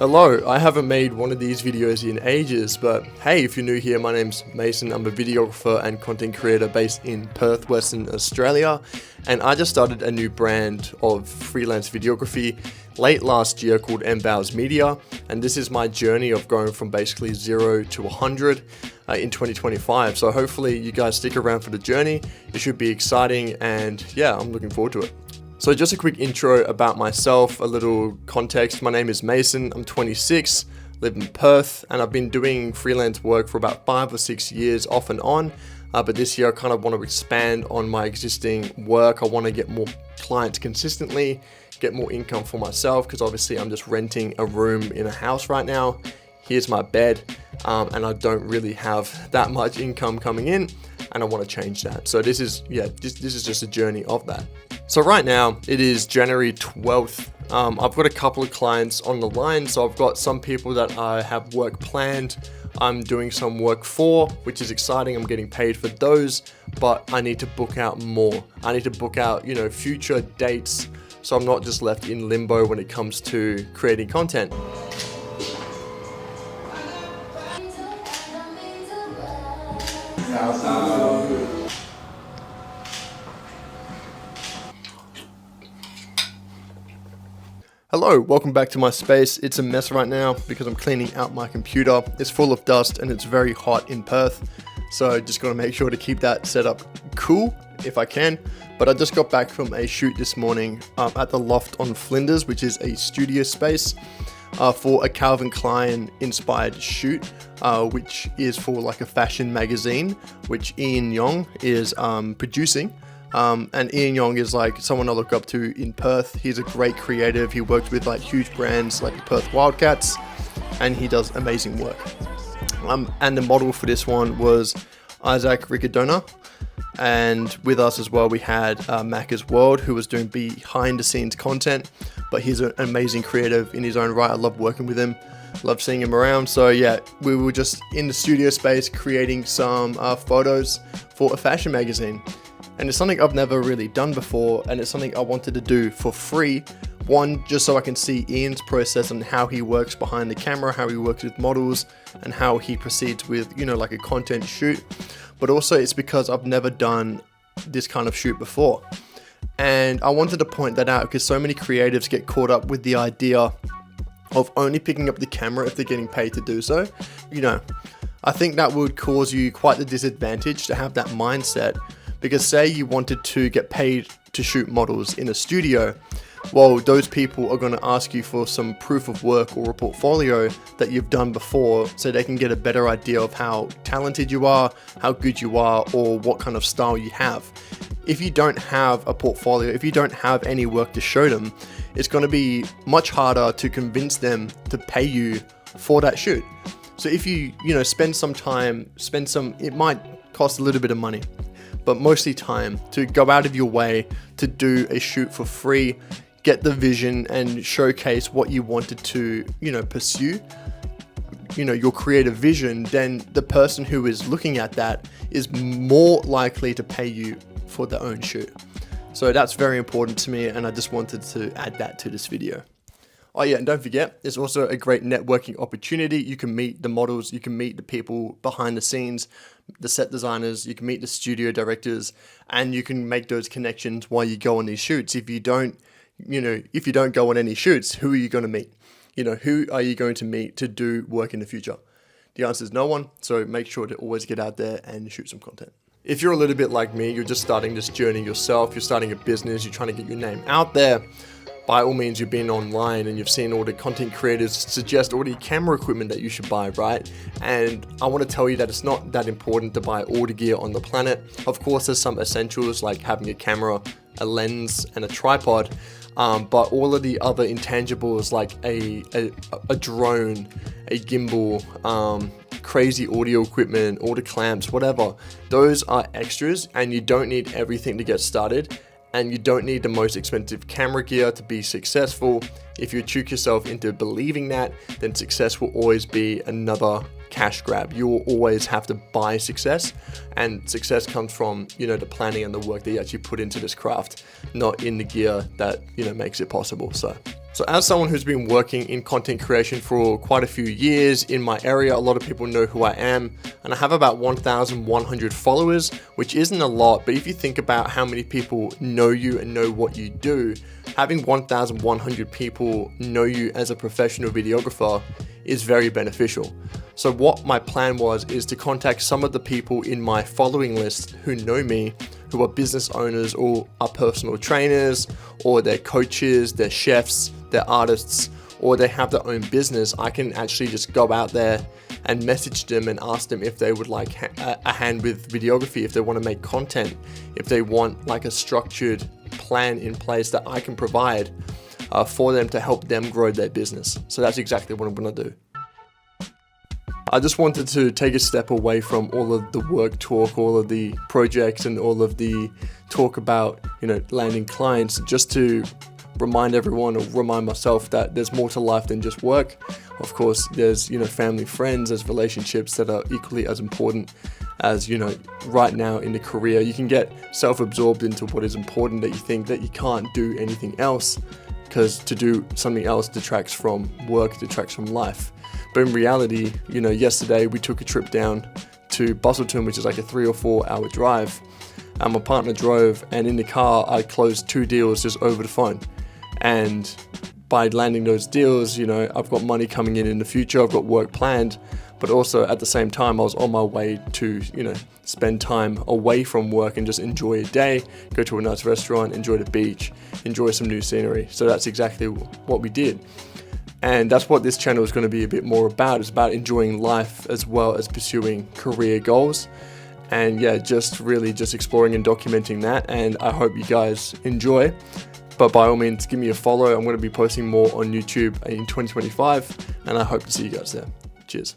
Hello, I haven't made one of these videos in ages, but hey, if you're new here, my name's Mason. I'm a videographer and content creator based in Perth, Western Australia, and I just started a new brand of freelance videography late last year called Mvalz Media, and this is my journey of going from basically 0 to 100 in 2025. So hopefully you guys stick around for the journey. It should be exciting, and yeah, I'm looking forward to it. So just a quick intro about myself, a little context. My name is Mason, I'm 26, live in Perth, and I've been doing freelance work for about 5 or 6 years off and on. But this year I kind of want to expand on my existing work. I want to get more clients consistently, get more income for myself, because obviously I'm just renting a room in a house right now. Here's my bed, and I don't really have that much income coming in, and I want to change that. So this is just a journey of that. So right now it is January 12th. I've got a couple of clients on the line. So I've got some people that I have work planned. I'm doing some work for, which is exciting. I'm getting paid for those, but I need to book out more. I need to book out, future dates. So I'm not just left in limbo when it comes to creating content. Hello, welcome back to my space. It's a mess right now because I'm cleaning out my computer. It's full of dust and it's very hot in Perth. So just gotta make sure to keep that setup cool if I can. But I just got back from a shoot this morning at the Loft on Flinders, which is a studio space for a Calvin Klein inspired shoot, which is for like a fashion magazine, which Ian Yong is producing. And Ian Yong is like someone I look up to in Perth. He's a great creative. He works with like huge brands like the Perth Wildcats, and he does amazing work. And the model for this one was Isaac Ricardona, and with us as well we had Macca's World, who was doing behind the scenes content, but he's an amazing creative in his own right. I love working with him, love seeing him around. So yeah, we were just in the studio space creating some photos for a fashion magazine. And it's something I've never really done before, and it's something I wanted to do for free. One, just so I can see Ian's process and how he works behind the camera, how he works with models, and how he proceeds with, like a content shoot. But also it's because I've never done this kind of shoot before. And I wanted to point that out because so many creatives get caught up with the idea of only picking up the camera if they're getting paid to do so. I think that would cause you quite the disadvantage to have that mindset. Because say you wanted to get paid to shoot models in a studio, well, those people are going to ask you for some proof of work or a portfolio that you've done before, so they can get a better idea of how talented you are, how good you are, or what kind of style you have. If you don't have a portfolio, if you don't have any work to show them, it's going to be much harder to convince them to pay you for that shoot. So if you, spend some time, it might cost a little bit of money, but mostly time to go out of your way to do a shoot for free, get the vision and showcase what you wanted to, pursue, your creative vision, then the person who is looking at that is more likely to pay you for their own shoot. So that's very important to me, and I just wanted to add that to this video. Oh yeah, and don't forget, it's also a great networking opportunity. You can meet the models, you can meet the people behind the scenes, the set designers, you can meet the studio directors, and you can make those connections while you go on these shoots. If you don't go on any shoots, who are you going to meet? Who are you going to meet to do work in the future? The answer is no one. So make sure to always get out there and shoot some content. If you're a little bit like me, you're just starting this journey yourself, you're starting a business, you're trying to get your name out there, by all means, you've been online and you've seen all the content creators suggest all the camera equipment that you should buy, right? And I want to tell you that it's not that important to buy all the gear on the planet. Of course, there's some essentials like having a camera, a lens, and a tripod. But all of the other intangibles like a drone, a gimbal, crazy audio equipment, all the clamps, whatever, those are extras, and you don't need everything to get started. And you don't need the most expensive camera gear to be successful. If you trick yourself into believing that, then success will always be another cash grab. You will always have to buy success, and success comes from, the planning and the work that you actually put into this craft, not in the gear that, makes it possible. So So as someone who's been working in content creation for quite a few years in my area, a lot of people know who I am, and I have about 1,100 followers, which isn't a lot, but if you think about how many people know you and know what you do, having 1,100 people know you as a professional videographer is very beneficial. So what my plan was is to contact some of the people in my following list who know me, who are business owners or are personal trainers, or they're coaches, they're chefs, they're artists, or they have their own business. I can actually just go out there and message them and ask them if they would like a hand with videography, if they want to make content, if they want like a structured plan in place that I can provide for them to help them grow their business. So that's exactly what I'm going to do. I just wanted to take a step away from all of the work talk, all of the projects and all of the talk about, landing clients, just to remind everyone or remind myself that there's more to life than just work. Of course, there's, family, friends, there's relationships that are equally as important as, right now in the career. You can get self-absorbed into what is important that you think that you can't do anything else, because to do something else detracts from work, detracts from life. But in reality, yesterday we took a trip down to Busselton, which is like a 3 or 4 hour drive. And my partner drove, and in the car, I closed 2 deals just over the phone. And by landing those deals, I've got money coming in the future, I've got work planned, but also at the same time, I was on my way to, spend time away from work and just enjoy a day, go to a nice restaurant, enjoy the beach, enjoy some new scenery. So that's exactly what we did. And that's what this channel is going to be a bit more about. It's about enjoying life as well as pursuing career goals. And yeah, just exploring and documenting that. And I hope you guys enjoy. But by all means, give me a follow. I'm going to be posting more on YouTube in 2025. And I hope to see you guys there. Cheers.